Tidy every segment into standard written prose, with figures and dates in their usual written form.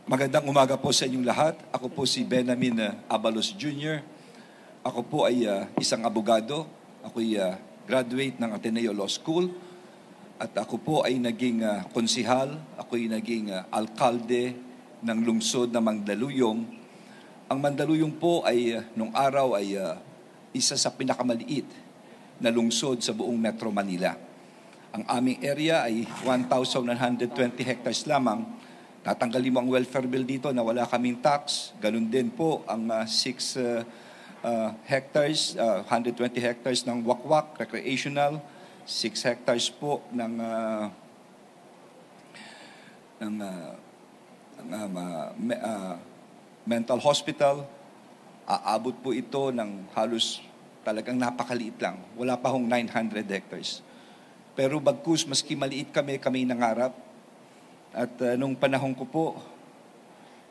Magandang umaga po sa inyong lahat. Ako po si Benamin Abalos Jr. Ako po ay isang abogado. Ako ay graduate ng Ateneo Law School. At ako po ay naging konsihal. Ako ay naging alkalde ng lungsod na Mandaluyong. Ang Mandaluyong po ay nung araw ay isa sa pinakamaliit na lungsod sa buong Metro Manila. Ang aming area ay 1,120 hectares lamang. Tatanggalin mo ang welfare bill dito na wala kaming tax. Ganun din po ang 6 hectares, 120 hectares ng wakwak, recreational, 6 hectares po ng mental hospital. Aabot po ito ng halos talagang napakaliit lang. Wala pa hong 900 hectares. Pero bagkus, maski maliit kami nangarap. At nung panahon ko po,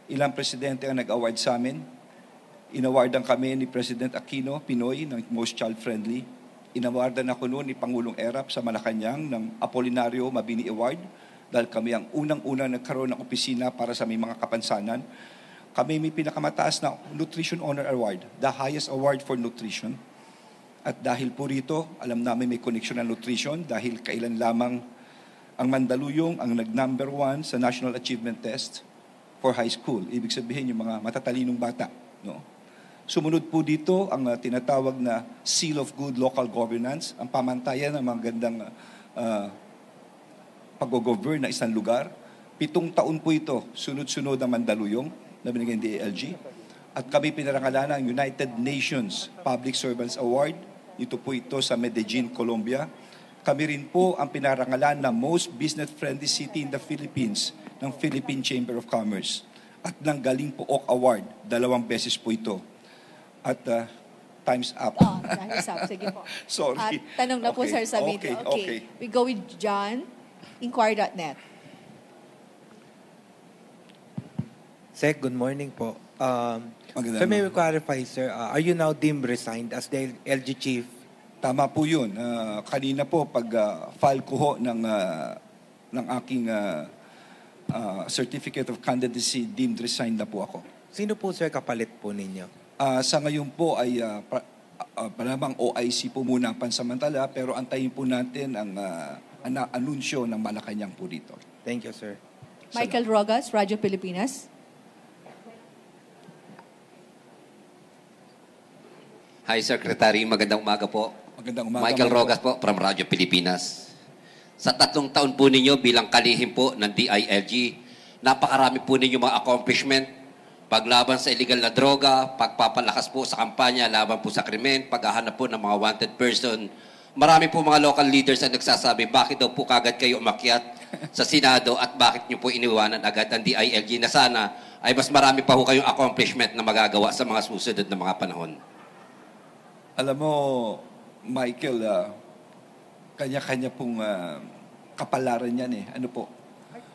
ilang presidente ang nag-award sa amin. Inawardan kami ni President Aquino Pinoy ng Most Child-Friendly. Inawardan ako noon ni Pangulong Erap sa Malacanang ng Apolinario Mabini Award dahil kami ang unang-unang nagkaroon ng opisina para sa may mga kapansanan. Kami may pinakamataas na Nutrition Honor Award, the highest award for nutrition. At dahil po rito, alam namin may connection ng nutrition dahil kailan lamang ang Mandaluyong ang nag-number 1 sa National Achievement Test for high school. Ibig sabihin yung mga matatalinong bata. No? Sumunod po dito ang tinatawag na Seal of Good Local Governance, ang pamantayan ng mga gandang pag-govern na isang lugar. 7 taon po ito, sunod-sunod ang Mandaluyong na binigyan ng DILG. At kami pinarangalan ng United Nations Public Servants Award. Ito po ito sa Medellin, Colombia. Kami rin po ang pinarangalan na Most Business-Friendly City in the Philippines ng Philippine Chamber of Commerce. At ng Galing Pook Award, 2 beses po ito. At time's up. Time's up. Sige po. Sorry. At tanong na po, sir, sa video. Okay. We go with John, inquire.net. Sec, good morning po. Magandang So may we clarify, sir, are you now deemed resigned as the LG chief? Tama po yun. Kanina po, pag-file ko ho ng aking Certificate of Candidacy, deemed resigned na po ako. Sino po, sir, kapalit po ninyo? Sa ngayon po ay malamang OIC po muna ang pansamantala, pero antayin po natin ang anunsyo ng Malacanang po dito. Thank you, sir. Michael Rogas, Radyo Pilipinas. Hi, Secretary. Magandang umaga po. Magandang umaga. Michael Rogas po from Radyo Pilipinas. Sa 3 taon po ninyo bilang kalihim po ng DILG, napakarami po ninyo mga accomplishment. Paglaban sa illegal na droga, pagpapalakas po sa kampanya, laban po sa krimen, paghahanap po ng mga wanted person. Marami po mga local leaders ang nagsasabi, bakit daw po kagad kayo umakyat sa Senado at bakit nyo po iniwanan agad ang DILG na sana ay mas marami pa po kayong accomplishment na magagawa sa mga susunod na mga panahon. Alam mo, Michael, kanya-kanya pong kapalaran yan eh. Ano po?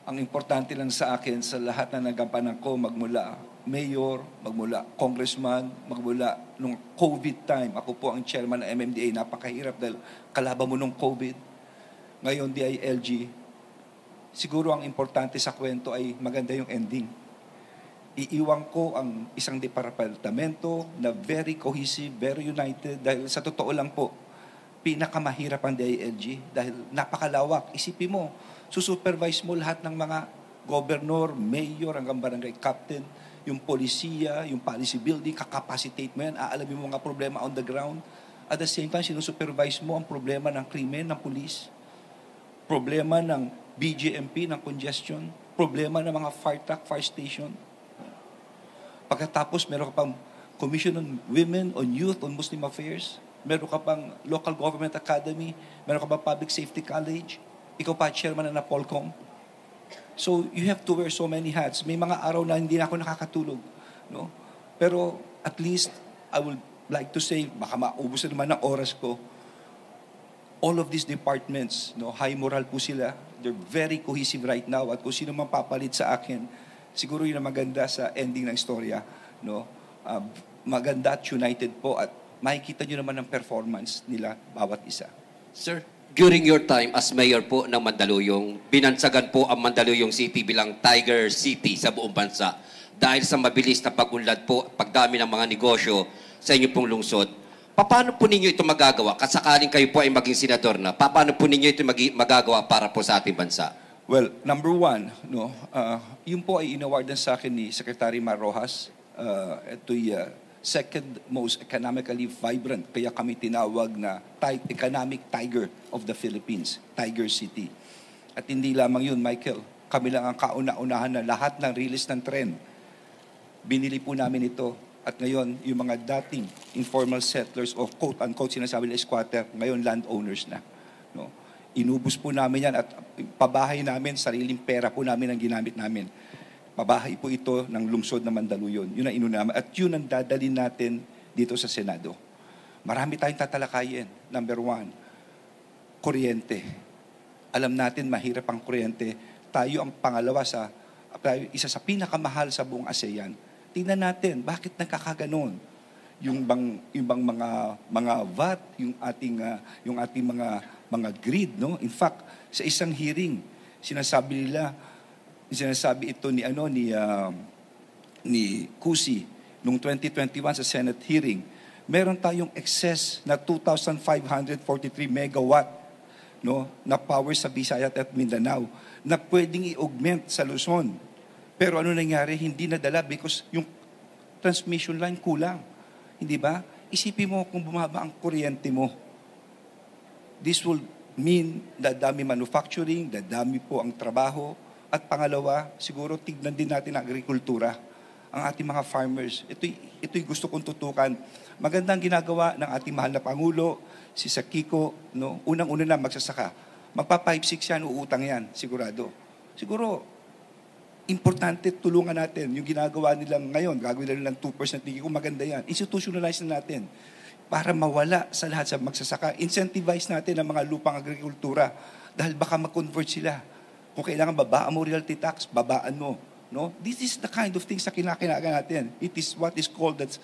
Ang importante lang sa akin, sa lahat na nagampanan ko, magmula mayor, magmula congressman, magmula nung COVID time. Ako po ang chairman ng MMDA. Napakahirap dahil kalaban mo nung COVID. Ngayon, DILG. Siguro ang importante sa kwento ay maganda yung ending. Iiwan ko ang isang departamento na very cohesive, very united. Dahil sa totoo lang po, pinakamahirap ang DILG dahil napakalawak. Isipin mo, susupervise mo lahat ng mga governor, mayor, hanggang barangay captain, yung polisiya, yung policy building, kakapacitate mo yan, aalamin mo mga problema on the ground. At the same time, sinusupervise mo ang problema ng krimen, ng police, problema ng BGMP, ng congestion, problema ng mga fire truck, fire station. Pagkatapos, meron ka pang Commission on Women, on Youth, on Muslim Affairs. Meron ka pang local government academy, meron ka pang public safety college, ikaw pa chairman na Polcom. So you have to wear so many hats. May mga araw na hindi na ako nakakatulog, no? Pero at least I would like to say, baka maubos na naman ang oras ko, all of these departments, no, high moral po sila. They're very cohesive right now. At kung sino man papalit sa akin, siguro yun ang maganda sa ending ng istorya, no? Maganda at united po at makikita nyo naman ang performance nila bawat isa. Sir, during your time as mayor po ng Mandaluyong, binansagan po ang Mandaluyong City bilang Tiger City sa buong bansa dahil sa mabilis na pag-unlad po, pagdami ng mga negosyo sa inyong pong lungsod. Paano po ninyo ito magagawa? Kasakaling kayo po ay maging senador na, paano po ninyo ito magagawa para po sa ating bansa? Well, number one, no, yun po ay inawardan sa akin ni Secretary Mar Rojas. Ito'y second most economically vibrant. Kaya kami tinawag na economic tiger of the Philippines, Tiger City. At hindi lamang yun, Michael, kami lang ang kauna-unahan na lahat ng release ng tren. Binili po namin ito. At ngayon, yung mga dating informal settlers o quote-unquote sinasabi nila squatter, ngayon landowners na. No? Inubos po namin yan at pabahay namin, sariling pera po namin ang ginamit namin. Pabahay po ito ng lungsod na Mandaluyong. Yun ang inuna. At yun ang dadalhin natin dito sa Senado. Marami tayong tatalakayin. Number one, kuryente. Alam natin mahirap ang kuryente. Tayo ang pangalawa isa sa pinakamahal sa buong ASEAN. Tingnan natin, bakit nagkakaganon? Yung bang mga VAT, yung ating mga grid, no? In fact, sa isang hearing, sinasabi ito ni Cusi noong 2021 sa Senate hearing. Meron tayong excess na 2,543 megawatt, no, na power sa Visayas at Mindanao na pwedeng i-augment sa Luzon. Pero ano nangyari? Hindi nadala because yung transmission line kulang. Hindi ba? Isipin mo kung bumaba ang kuryente mo. This will mean dadami manufacturing, dadami po ang trabaho. At pangalawa, siguro tignan din natin ang agrikultura. Ang ating mga farmers. Ito'y gusto kong tutukan. Magandang ginagawa ng ating mahal na Pangulo, si Sakiko, no? Unang-una na magsasaka. Magpa 5-6 yan, uutang yan, sigurado. Siguro, importante tulungan natin yung ginagawa nilang ngayon. Gagawin nilang 2% tingin ko maganda yan. Institutionalize na natin para mawala sa lahat sa magsasaka. Incentivize natin ang mga lupang agrikultura dahil baka mag-convert sila. Kung kailangan babaan mo realty tax, babaan mo. No? This is the kind of things na kinakailangan natin. It is what is called that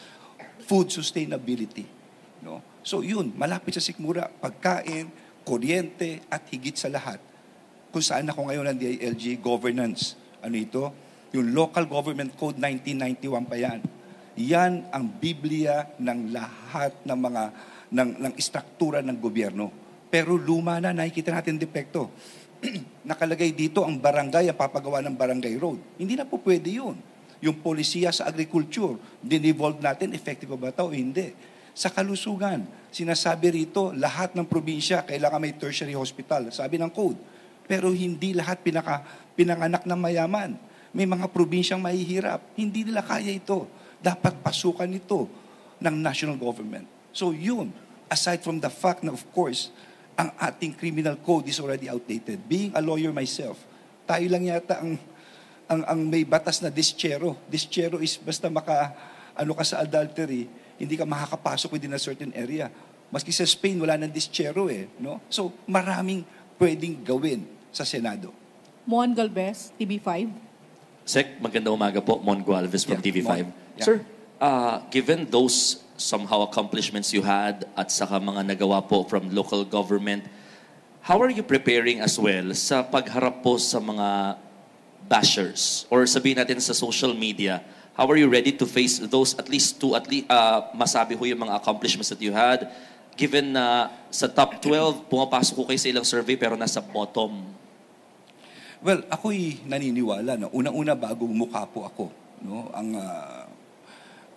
food sustainability. No? So yun, malapit sa sikmura, pagkain, kuryente, at higit sa lahat. Kung saan ako ngayon ng DILG, governance. Ano ito? Yung Local Government Code 1991 pa yan. Yan ang Biblia ng lahat ng mga ng istruktura ng gobyerno. Pero luma na, nakikita natin depekto. Nakalagay dito ang barangay, ang papagawa ng barangay road. Hindi na po pwede yun. Yung polisiya sa agriculture, din-evolve natin, effective ba ito o hindi. Sa kalusugan, sinasabi rito, lahat ng probinsya kailangan may tertiary hospital, sabi ng code. Pero hindi lahat pinanganak ng mayaman. May mga probinsyang mahihirap. Hindi nila kaya ito. Dapat pasukan ito ng national government. So yun, aside from the fact na of course, ang ating criminal code is already outdated. Being a lawyer myself, tayo lang yata ang may batas na dischero. Dischero is basta ka sa adultery, hindi ka makakapasok within a certain area. Maski sa Spain, wala nang dischero no? So, maraming pwedeng gawin sa Senado. Mon Galvez, TV5. Sec, magandang umaga po. Mon Gualvez from Yeah, TV5. Mon. Yeah. Sir, given those somehow accomplishments you had at saka mga nagawa po from local government, how are you preparing as well sa pagharap po sa mga bashers or sabihin natin sa social media? How are you ready to face those at least masabi ho yung mga accomplishments that you had given na sa top 12 pumapasok ko kayo sa ilang survey pero nasa bottom? Well, ako'y naniniwala na unang-una bagong mukha po ako, no?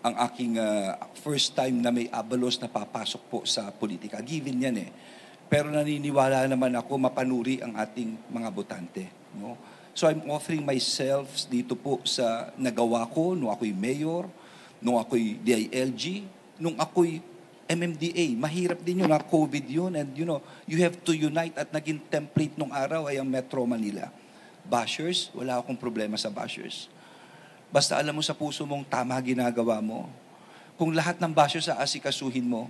Ang aking first time na may abalos na papasok po sa politika. Given yan Pero naniniwala naman ako mapanuri ang ating mga botante. No? So I'm offering myself dito po sa nagawa ko nung ako'y mayor, nung ako'y DILG, nung ako'y MMDA, mahirap din yun, na COVID yun, and you know, you have to unite at naging template nung araw ay ang Metro Manila. Bashers, wala akong problema sa bashers. Basta alam mo sa puso mong tama ginagawa mo. Kung lahat ng bashers sa asikasuhin mo,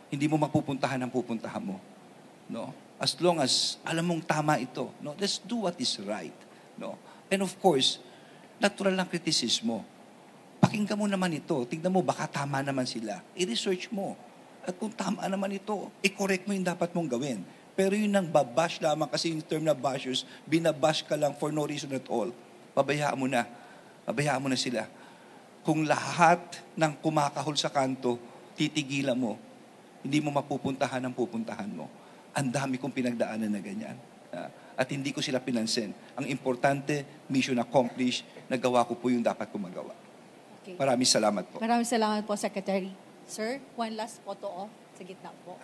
hindi mo mapupuntahan ang pupuntahan mo. No? As long as alam mong tama ito, no? Let's do what is right. No? And of course, natural lang kritisismo. Pakinggan mo naman ito. Tingnan mo, baka tama naman sila. I-research mo. At kung tama naman ito, i-correct mo yung dapat mong gawin. Pero yun nang babash lamang kasi yung term na bashers, binabash ka lang for no reason at all. Pabayaan mo na. Pabayaan mo na sila. Kung lahat ng kumakahol sa kanto, titigilan mo, hindi mo mapupuntahan ang pupuntahan mo. Ang dami kong pinagdaanan na ganyan. At hindi ko sila pinansin. Ang importante, mission accomplished, nagawa ko po yung dapat ko magawa. Okay. Maraming salamat po. Maraming salamat po, Secretary. Sir, one last photo off sa gitna po.